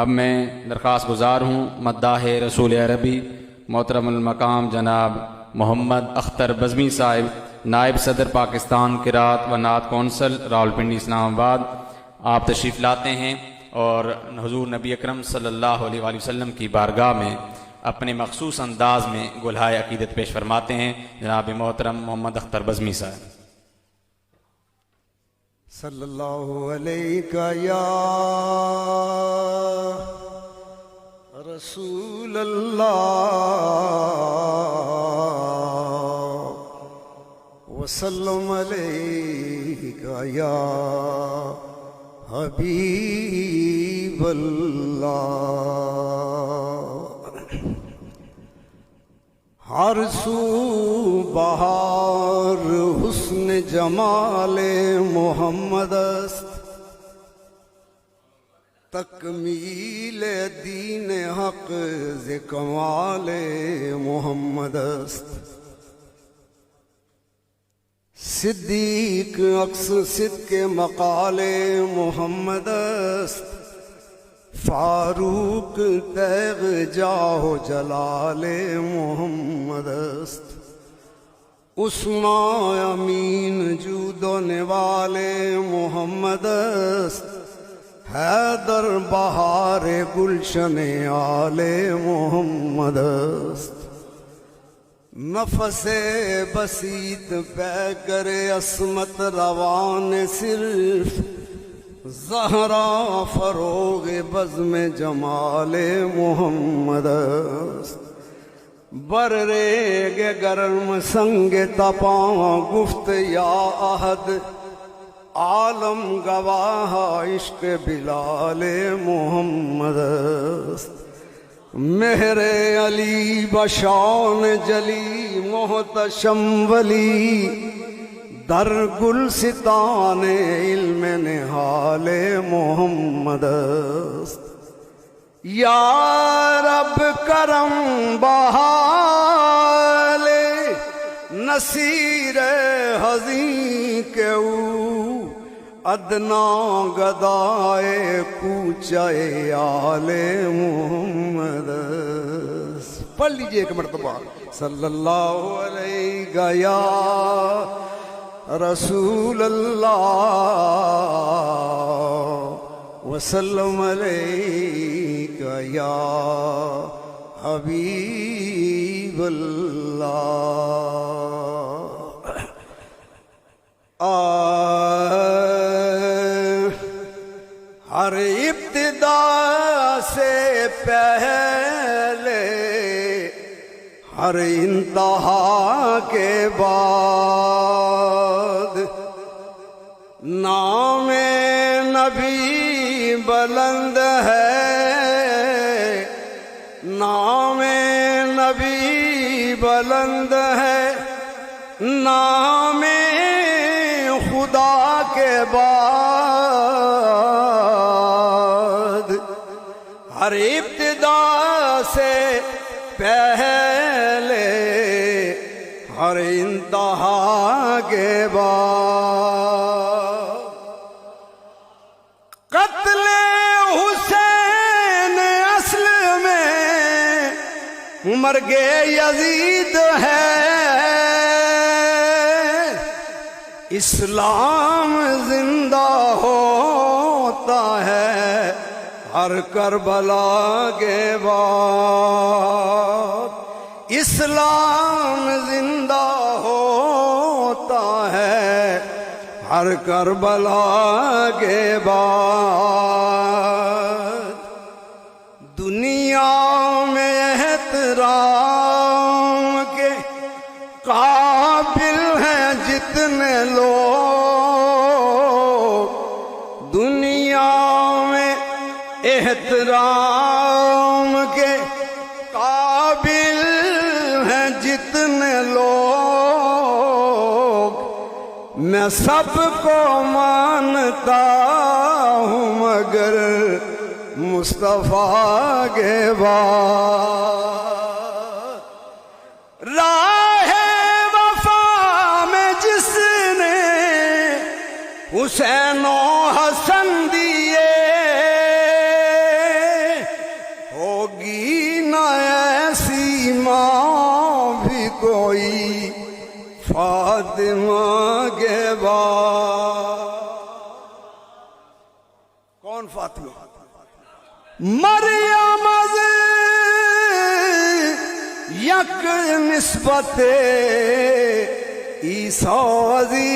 اب میں درخواست گزار ہوں مداح رسول عربی محترم المقام جناب محمد اختر بزمی صاحب، نائب صدر پاکستان قرات و نعت کونسل راولپنڈی اسلام آباد، آپ تشریف لاتے ہیں اور حضور نبی اکرم صلی اللہ علیہ وآلہ وسلم کی بارگاہ میں اپنے مخصوص انداز میں گلہائے عقیدت پیش فرماتے ہیں۔ جناب محترم محمد اختر بزمی صاحب۔ صلی اللہ علیہ یا رسول اللہ وسلم علیہ یا حبیب اللہ۔ ہر سو بہار حسن جمال محمد است، تکمیل دین حق ز کمال محمد است۔ صدیق عکس صدق مقال محمد است، فاروق تیغ جاہ جلال محمد است۔ عثمان امین جود و نوال محمد است، حیدر بہار گلشن آل محمد است۔ نفس بسیط پہ کر عصمت روان صرف، زہرا فروغ بزم جمال محمد است۔ برریگ گرم سنگ تپاں گفت یا احد، عالم گواہ عشق بلال محمد است۔ مہر علی بشان جلی محتشم ولی، در گلستان علم نہال محمد است۔ یا رب کرم بحال نصیر حزین کے او، ادنا گدائے کوچے آل محمد است۔ پڑھ لیجئے ایک مرتبہ، صلی اللہ علیہ یا رسول اللہ وسلم علیہ یا حبیب اللہ۔ ہر ابتدا سے پہلے، ہر انتہا کے بعد، نام نبی بلند ہے، نام نبی بلند ہے، نام خدا کے بعد، ہر ابتدا سے پہلے، ہر انتہا کے بعد، قتل حسین اصل میں مرگ یزید ہے، اسلام زندہ ہوتا ہے ہر کربلا کے بعد، اسلام زندہ ہوتا ہے ہر کربلا کے بعد۔ دنیا میں احترام کے قابل ہیں جتنے لوگ، دنیا میں احترام کے قابل ہیں جتنے لوگ، میں سب کو مانتا ہوں مگر مصطفیٰ کے بعد۔ راہ وفا میں جس نے حسین و حسن دیے، فاطمہ کے بعد کون فاطمہ؟ مریم از یک نسبت عیسیٰ عزیز،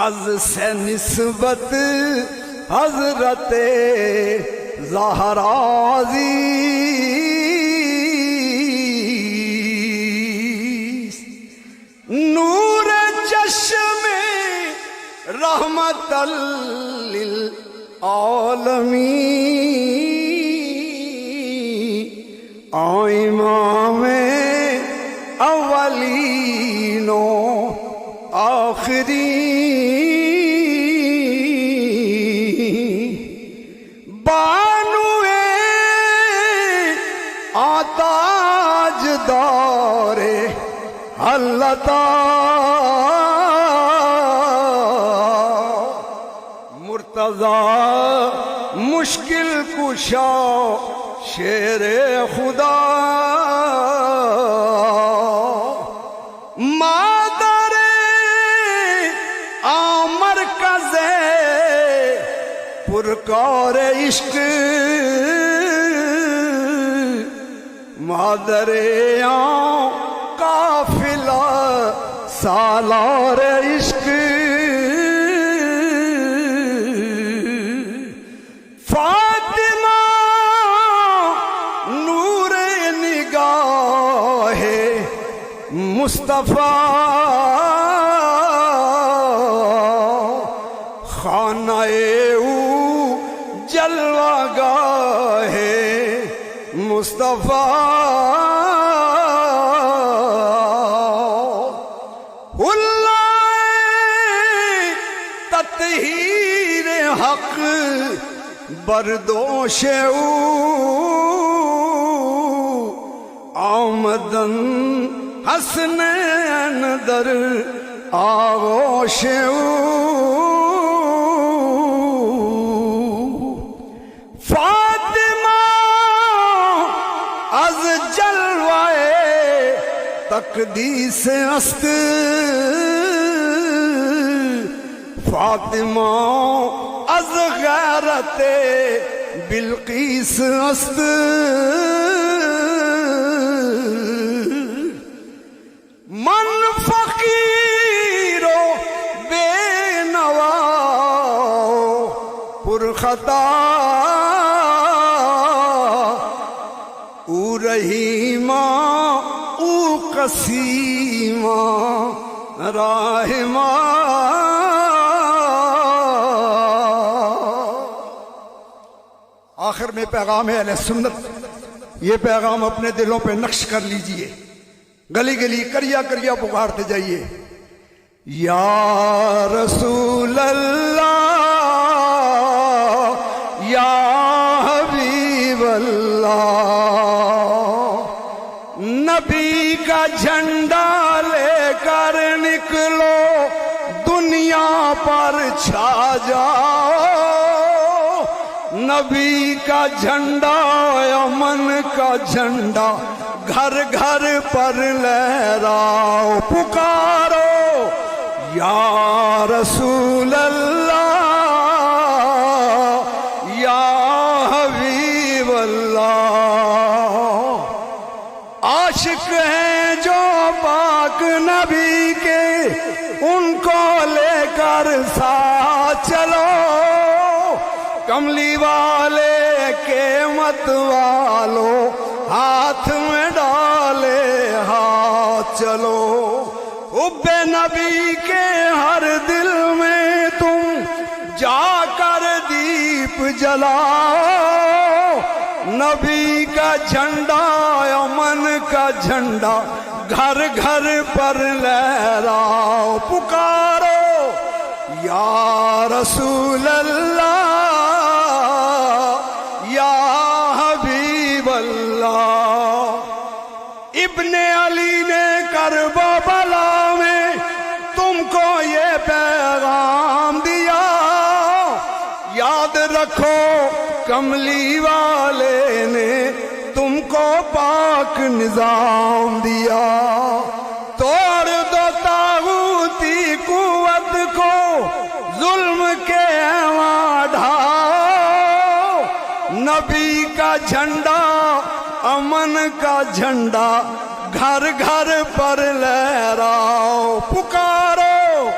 از سے نسبت حضرت زہرا عزیز، نور چشم رحمت للعالمین، امام اولین و آخرین، بانو آتاج دار حلتا، مرتضی مشکل کشا شیر خدا، مادر آمرکز پرکار عشق، مادر آن قافلہ سالار عشق، فاطمہ نور نگاہ مصطفیٰ، خانہ او جلوہ گاہ مصطفیٰ، تطہیر حق بردوش او، آمدن حسنین در آغوش او، فاطمہ از جلوہ تقدیس است، فاطمہ از غیرت بلقیس است، من فقیر و بے نوا پرخطا، او رحیمہ او قسیمہ راہمہ، آخر میں پیغام ہے اہل سنت، یہ پیغام اپنے دلوں پہ نقش کر لیجئے، گلی گلی کریا کریا پکارتے جائیے، یا رسول اللہ یا حبیب اللہ، نبی کا جھنڈا لے کر نکلو، دنیا پر چھا جاؤ، نبی کا جھنڈا امن کا جھنڈا گھر گھر پر لہراؤ، پکارو یا رسول اللہ یا حبیب اللہ، عاشق ہیں جو پاک نبی کے، ان کو لے کر ساتھ چلو، کملی والے کے مت والو ہاتھ میں ڈالے ہاتھ چلو، حب نبی کے ہر دل میں تم جا کر دیپ جلاؤ، نبی کا جھنڈا امن کا جھنڈا گھر گھر پر لہراؤ، پکارو یا رسول اللہ یا حبیب اللہ، ابن علی نے کربلا میں تم کو یہ پیغام دیا، یاد رکھو کملی والے نے تم کو پاک نظام دیا. توڑ دو طاغوتی قوت کو, ظلم کے ایواں ڈھاؤ. نبی کا جھنڈا, امن کا جھنڈا, گھر گھر پر لہراؤ. پکارو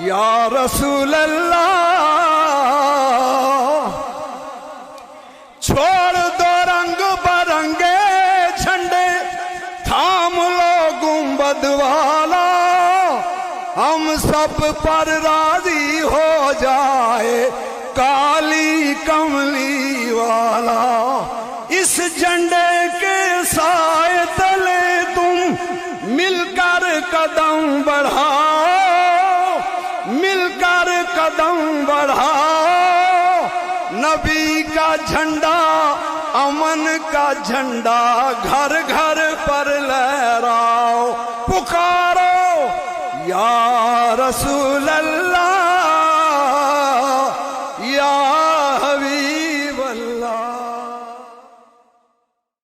یا رسول اللہ, چھوڑ دو رنگ برنگے جھنڈے, تھام لو گنبد والا. ہم سب پر راضی ہو جائے کالی کملی والا. اس جھنڈے کے سائے تلے تم مل کر قدم بڑھاؤ, مل کر قدم بڑھاؤ. نبی کا جھنڈا, امن کا جھنڈا, گھر گھر پر لہراؤ. پکارو یا رسول اللہ.